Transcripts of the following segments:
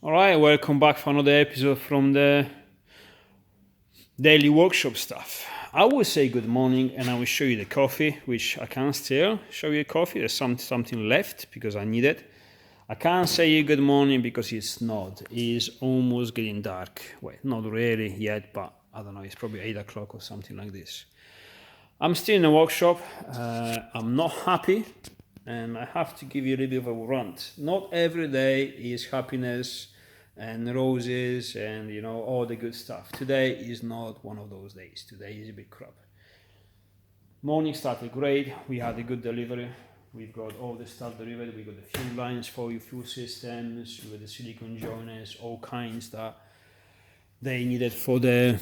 Alright, welcome back for another episode from the daily workshop stuff. I will say good morning and I will show you the coffee, which I can still show you coffee. There's something left because I need it. I can't say you good morning because it's not. It's almost getting dark. Well, not really yet, but I don't know, it's probably 8 o'clock or something like this. I'm still in the workshop. I'm not happy and I have to give you a little bit of a rant. Not every day is happiness and roses and all the good stuff. Today is not one of those days. Today is a bit crap. Morning started great. We had a good delivery. We've got all the stuff delivered. We got the fuel lines for your fuel systems. We got the silicone joiners, all kinds that they needed for the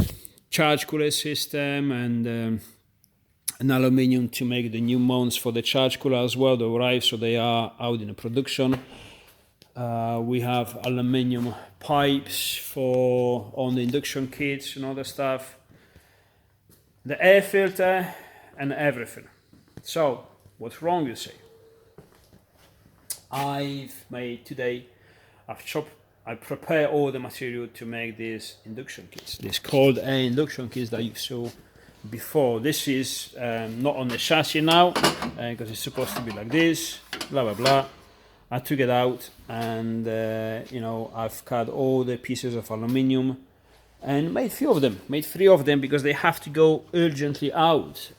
charge cooler system, and an aluminium to make the new mounts for the charge cooler as well. They arrived, so they are out in the production. We have aluminium pipes on the induction kits and other stuff, the air filter and everything. So what's wrong, you say? I prepare all the material to make these induction kits. These cold air induction kits that you saw before. This is not on the chassis now because it's supposed to be like this, blah blah blah. I took it out and I've cut all the pieces of aluminium and made three of them because they have to go urgently out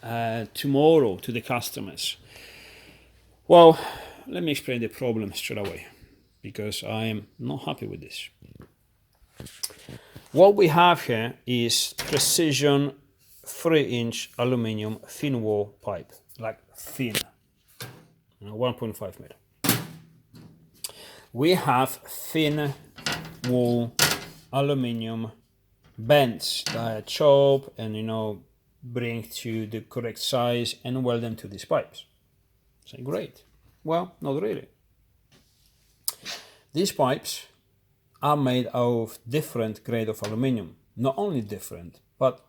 tomorrow to the customers. Well, let me explain the problem straight away because I am not happy with this. What we have here is precision 3-inch aluminium thin wall pipe, like thin, 1.5 mil. We have thin wall aluminium bends that I chop and bring to the correct size and weld them to these pipes. So great. Well, not really. These pipes are made of different grade of aluminium. Not only different, but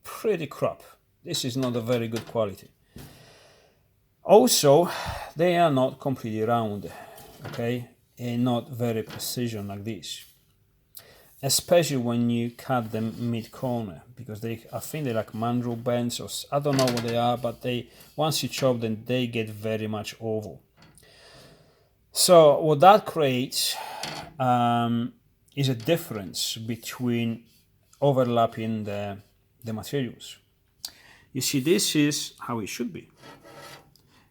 pretty crap. This is not a very good quality. Also, they are not completely round, okay, and not very precision like this. Especially when you cut them mid-corner, because I think they're like mandrel bends, or I don't know what they are, but once you chop them, they get very much oval. So what that creates is a difference between overlapping the materials. You see, this is how it should be.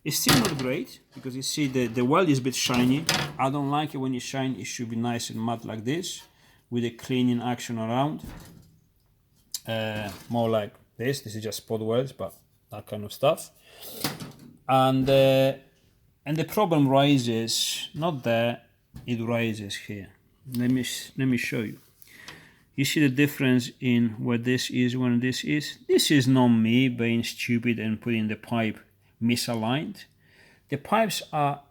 It's still not great because you see the weld is a bit shiny. I don't like it when it's shiny. It should be nice and matte like this with a cleaning action around. More like this. This is just spot welds, but that kind of stuff. And the problem rises not there, it rises here. Let me show you. You see the difference in where this is when this is? This is not me being stupid and putting the pipe misaligned. The pipes are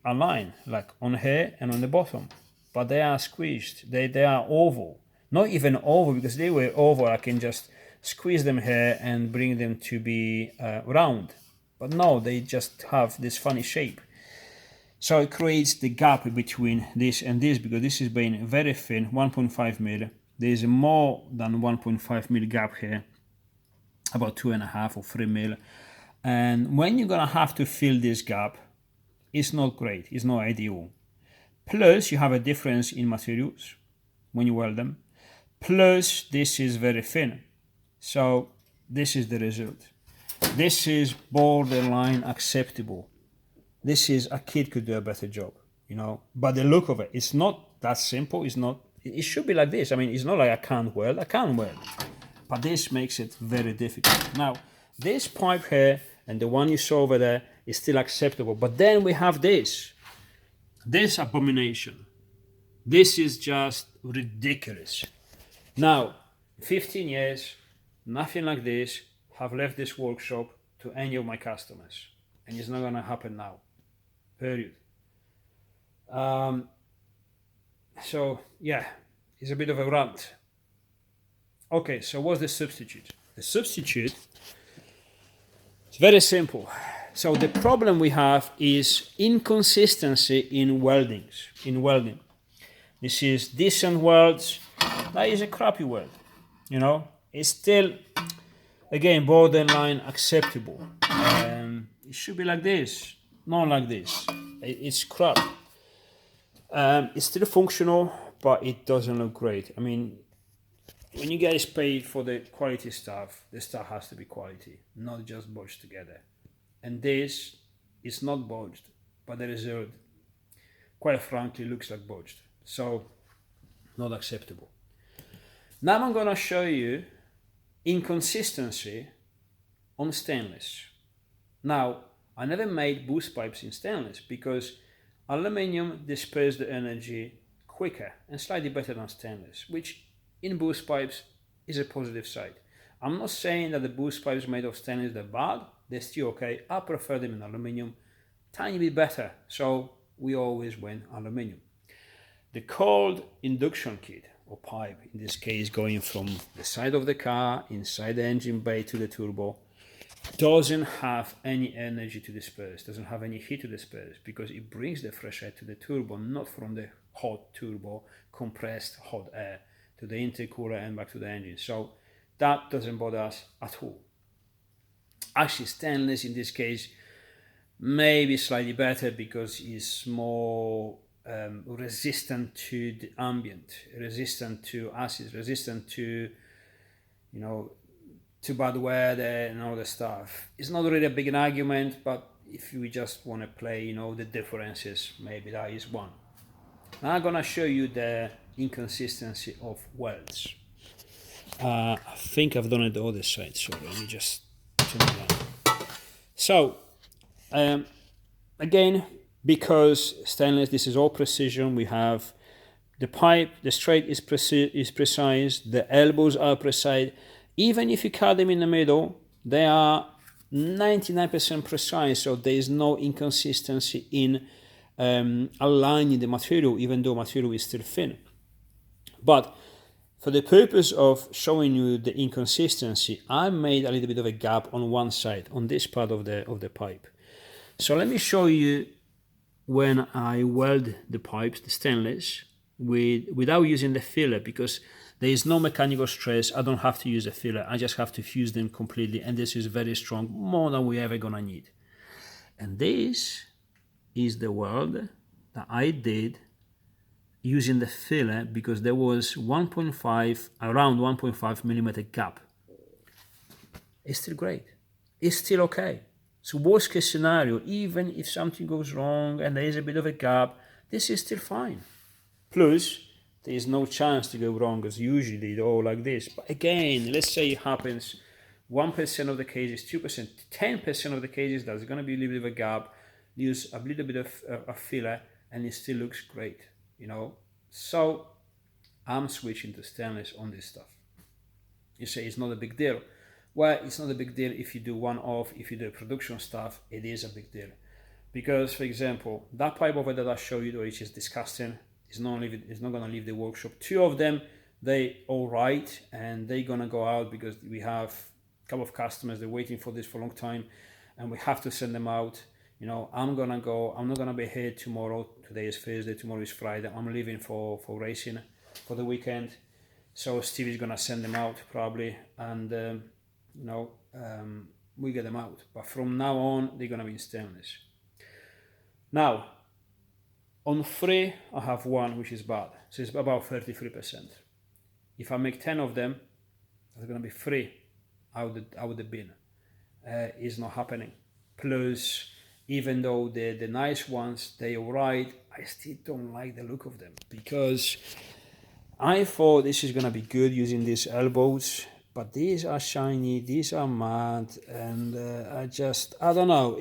aligned, like on here and on the bottom, but they are squeezed. They are oval. Not even oval, because they were oval, I can just squeeze them here and bring them to be round. But no, they just have this funny shape. So it creates the gap between this and this, because this is being very thin, 1.5 mil. There's more than 1.5 mil gap here, about 2.5 or 3 mil. And when you're gonna have to fill this gap, it's not great, it's not ideal. Plus, you have a difference in materials when you weld them. Plus, this is very thin. So this is the result. This is borderline acceptable. This is, a kid could do a better job, But the look of it, it's not that simple. It should be like this. I mean, it's not like I can't weld. But this makes it very difficult. Now, this pipe here and the one you saw over there is still acceptable. But then we have this abomination. This is just ridiculous. Now, 15 years, nothing like this have left this workshop to any of my customers. And it's not going to happen now. Period. So, yeah, it's a bit of a rant. Okay, so what's the substitute? The substitute is very simple. So the problem we have is inconsistency in welding. This is decent welds. That is a crappy weld. You know, it's still, again, borderline acceptable. It should be like this, not like this. It's crap. It's still functional, but it doesn't look great. I mean, when you guys pay for the quality stuff, the stuff has to be quality, not just bodged together. And this is not bodged, but the result, quite frankly, looks like bodged. So, not acceptable. Now I'm gonna show you inconsistency on stainless. Now, I never made boost pipes in stainless because aluminium disperses the energy quicker and slightly better than stainless, which in boost pipes is a positive side. I'm not saying that the boost pipes made of stainless are bad, they're still okay. I prefer them in aluminium, tiny bit better, so we always win aluminium. The cold induction kit, or pipe, in this case going from the side of the car, inside the engine bay to the turbo, doesn't have any energy to disperse, doesn't have any heat to disperse, because it brings the fresh air to the turbo, not from the hot turbo, compressed hot air to the intercooler and back to the engine. So that doesn't bother us at all. Actually, stainless in this case maybe slightly better because it's more resistant to the ambient, resistant to acids, resistant to, you know, to bad weather and all the stuff. It's not really a big argument, but if we just want to play, you know, the differences, maybe that is one. Now I'm gonna show you the inconsistency of welds. I think I've done it the other side, so let me just turn it down. So, again, because stainless, this is all precision. We have the pipe, the straight is precise, the elbows are precise. Even if you cut them in the middle, they are 99% precise, so there is no inconsistency in aligning the material, even though material is still thin. But for the purpose of showing you the inconsistency, I made a little bit of a gap on one side, on this part of the pipe. So let me show you when I weld the pipes, the stainless, without using the filler, because there is no mechanical stress. I don't have to use a filler. I just have to fuse them completely, and this is very strong, more than we're ever gonna need. And this is the weld that I did using the filler, because there was around 1.5 millimeter gap. It's still great. It's still okay. So worst case scenario, even if something goes wrong and there is a bit of a gap, this is still fine. Plus, there is no chance to go wrong, as usually they all like this. But again, let's say it happens 1% of the cases, 2%, 10% of the cases, there's going to be a little bit of a gap. Use a little bit of a filler and it still looks great, you know. So I'm switching to stainless on this stuff. You say it's not a big deal. Well, it's not a big deal if you do one off. If you do production stuff, it is a big deal. Because, for example, that pipe over that I showed you, which is disgusting, it's not going to leave the workshop. Two of them, they all right, and they're going to go out because we have a couple of customers, they're waiting for this for a long time, and we have to send them out. You know, I'm going to go, I'm not going to be here tomorrow. Today is Thursday, tomorrow is Friday. I'm leaving for racing for the weekend. So Steve is going to send them out probably, and you know, we get them out. But from now on, they're going to be in stainless. Now, on 3, I have 1 which is bad, so it's about 33%. If I make 10 of them, there's going to be 3 out the bin. It's not happening. Plus, even though the nice ones, they're alright, I still don't like the look of them, because I thought this is going to be good using these elbows, but these are shiny, these are matte, and I don't know,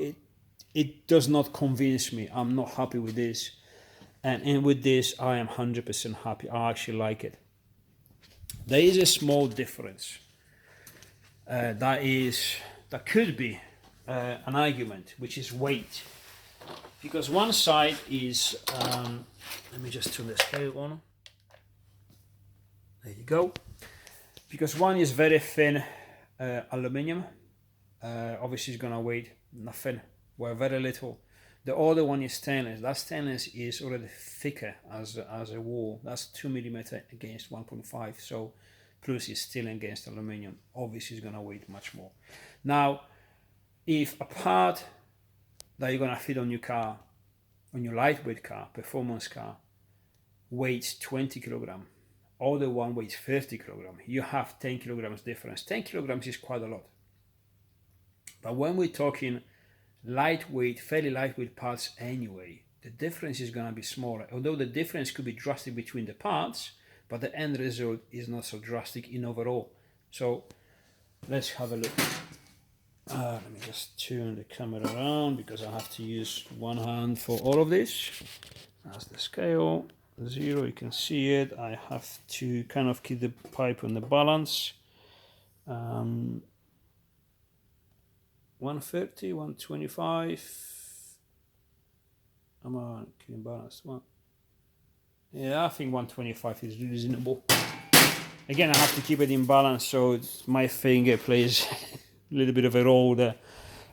it does not convince me. I'm not happy with this. And with this, I am 100% happy. I actually like it. There is a small difference. That could be an argument, which is weight. Because one side is, let me just turn the scale on. There you go. Because one is very thin aluminium. Obviously, it's going to weigh nothing, well, very little. The other one is stainless. That stainless is already thicker as a wall. That's 2 millimeter against 1.5. So plus it's steel against aluminium. Obviously, it's gonna weigh much more. Now, if a part that you're gonna fit on your car, on your lightweight car, performance car, weighs 20 kilogram, other one weighs 30 kilogram, you have 10 kilograms difference. 10 kilograms is quite a lot. But when we're talking lightweight, fairly lightweight parts anyway, the difference is going to be smaller. Although the difference could be drastic between the parts, but the end result is not so drastic in overall. So let's have a look. Let me just turn the camera around because I have to use one hand for all of this. That's the scale, 0, you can see it. I have to kind of keep the pipe on the balance. 130, 125. I'm on keeping balance. Yeah, I think 125 is reasonable. Again, I have to keep it in balance, so my finger plays a little bit of a role there.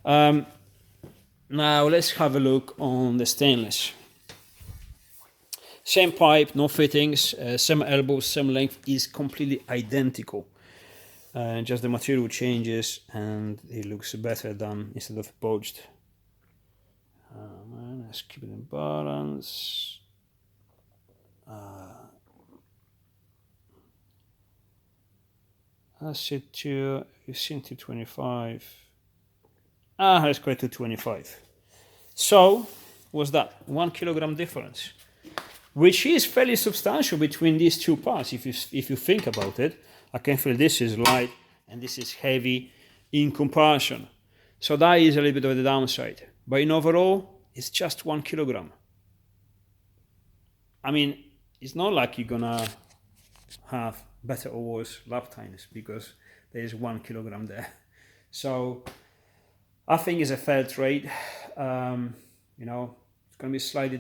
Now let's have a look on the stainless. Same pipe, no fittings, same elbows, same length, is completely identical. Just the material changes and it looks better than instead of poached. Let's keep it in balance. Let's set to 25. Let's go to 25. So, what's that? 1 kilogram difference, which is fairly substantial between these two parts. If you think about it, I can feel this is light and this is heavy in comparison. So that is a little bit of the downside. But in overall, it's just 1 kilogram. I mean, it's not like you're gonna have better or worse lap times because there is 1 kilogram there. So I think it's a fair trade. You know, it's gonna be slightly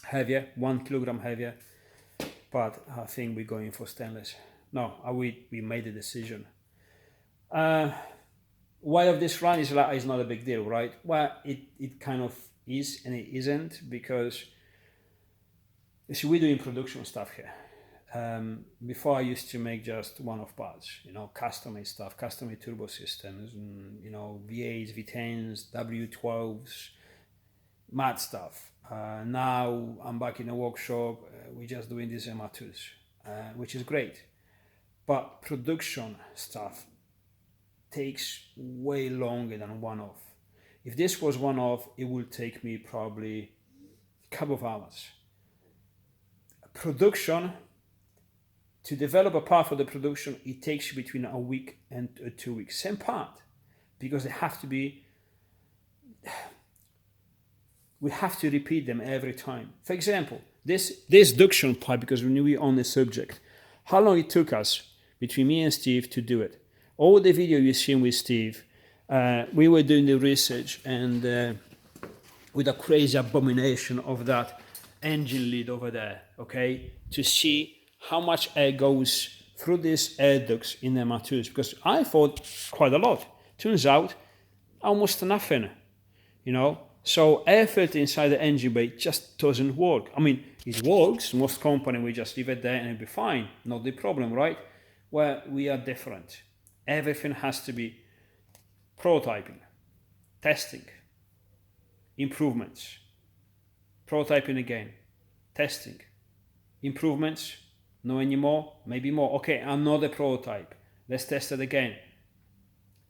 heavier, 1 kilogram heavier. But I think we're going for stainless. No, we made the decision. Why of this run is not a big deal, right? Well, it kind of is and it isn't, because you see, we're doing production stuff here. Before I used to make just one-off parts, you know, custom-made stuff, custom-made turbo systems, and, you know, V8s, V10s, W12s, mad stuff. Now I'm back in the workshop. We're just doing these M2s, which is great. But production stuff takes way longer than one-off. If this was one-off, it would take me probably a couple of hours. Production, to develop a part for the production, it takes you between a week and 2 weeks. Same part, because they have to be, we have to repeat them every time. For example, this duction pipe, because we're on the subject, how long it took us between me and Steve to do it. All the video you've seen with Steve, we were doing the research, and with a crazy abomination of that engine lid over there, okay, to see how much air goes through these air ducts in the M2s, because I thought quite a lot. Turns out almost nothing, you know. So air filter inside the engine bay just doesn't work. I mean, it works. Most companies we just leave it there and it'll be fine. Not the problem, right? Well, we are different. Everything has to be prototyping, testing, improvements, prototyping again, testing, improvements, no anymore, maybe more. Okay, another prototype. Let's test it again.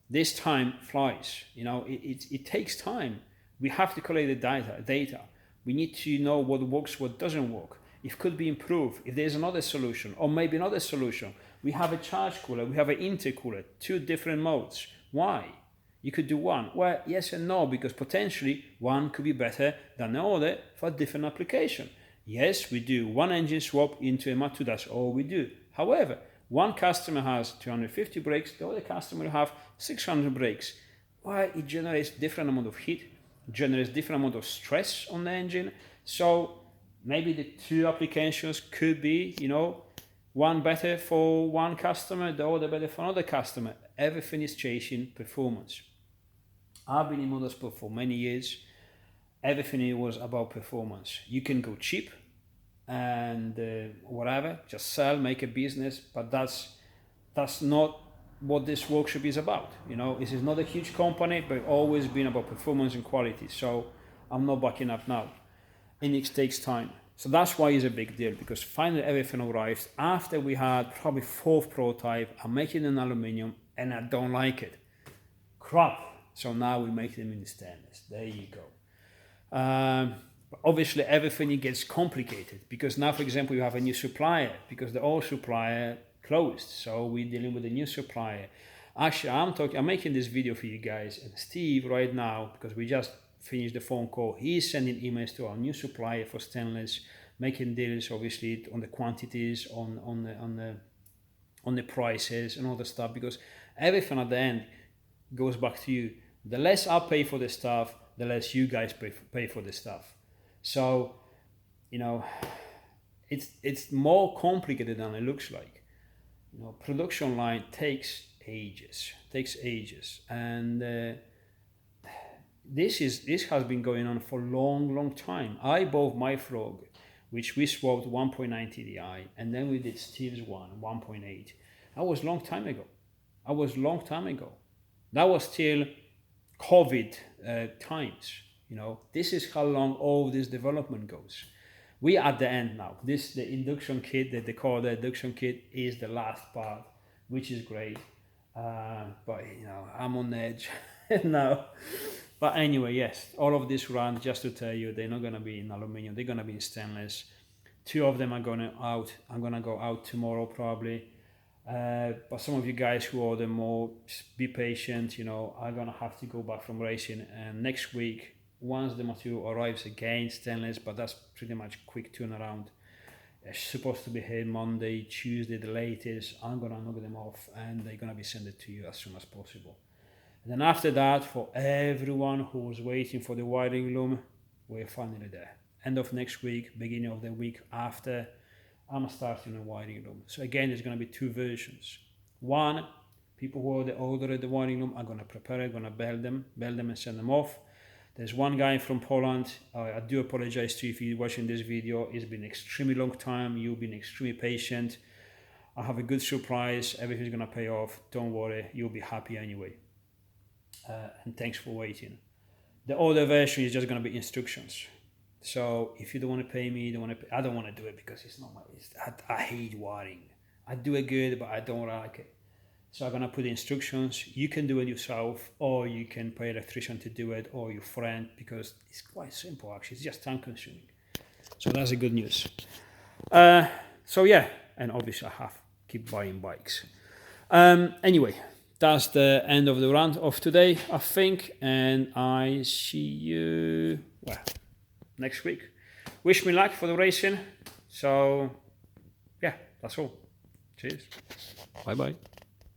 This time flies. You know, it takes time. We have to collect the data. We need to know what works, what doesn't work. It could be improved. If there's another solution, or maybe another solution. We have a charge cooler, we have an intercooler, 2 different modes. Why? You could do one. Well, yes and no, because potentially one could be better than the other for a different application. Yes, we do one engine swap into a M2, that's all we do. However, one customer has 250 brakes, the other customer will have 600 brakes. Why? It generates different amount of heat, generates different amount of stress on the engine. So maybe the 2 applications could be, you know, one better for one customer, the other better for another customer. Everything is chasing performance. I've been in motorsport for many years. Everything was about performance. You can go cheap and whatever, just sell, make a business, but that's not what this workshop is about. You know, this is not a huge company, but always been about performance and quality. So I'm not backing up now, and it takes time. So that's why it's a big deal, because finally everything arrived after we had probably 4th prototype. I'm making in aluminium and I don't like it. Crap. So now we make them in stainless. There you go. Obviously everything gets complicated because now, for example, you have a new supplier because the old supplier closed. So we're dealing with a new supplier. Actually, I'm making this video for you guys, and Steve right now, because we just finished the phone call, he's sending emails to our new supplier for stainless, making deals obviously on the quantities, on the prices and all the stuff, because everything at the end goes back to you. The less I pay for the stuff, the less you guys pay for the stuff. So, you know, it's more complicated than it looks like. You know, production line takes ages, and this has been going on for a long time. I bought my Frog, which we swapped 1.9 TDI, and then we did Steve's 1.8. That was long time ago. That was still COVID times. You know, this is how long all this development goes. We are at the end now. The induction kit that they call the induction kit is the last part, which is great. But you know, I'm on edge now. But anyway, yes, all of this run, just to tell you, they're not gonna be in aluminium. They're gonna be in stainless. 2 of them are gonna out. I'm gonna go out tomorrow probably. But some of you guys who order more, be patient. You know, I'm gonna have to go back from racing, and next week, once the material arrives again, stainless, but that's pretty much quick turnaround. It's supposed to be here Monday, Tuesday, the latest. I'm gonna knock them off, and they're gonna be sent it to you as soon as possible. And then after that, for everyone who was waiting for the wiring loom, we're finally there. End of next week, beginning of the week after, I'm starting a wiring loom. So again, there's going to be 2 versions. One, people who ordered the wiring loom are going to prepare it, going to build them and send them off. There's one guy from Poland. I do apologize to you if you're watching this video. It's been an extremely long time. You've been extremely patient. I have a good surprise. Everything's going to pay off. Don't worry. You'll be happy anyway. And thanks for waiting. The other version is just going to be instructions. So if you don't want to pay me, I don't want to do it because it's not I hate wiring. I do it good, but I don't like it. So I'm going to put the instructions. You can do it yourself, or you can pay an electrician to do it, or your friend, because it's quite simple actually. It's just time consuming. So that's the good news. So yeah, and obviously I have to keep buying bikes. Anyway, that's the end of the rant of today, I think, and I see you next week. Wish me luck for the racing. So yeah, that's all. Cheers. Bye bye.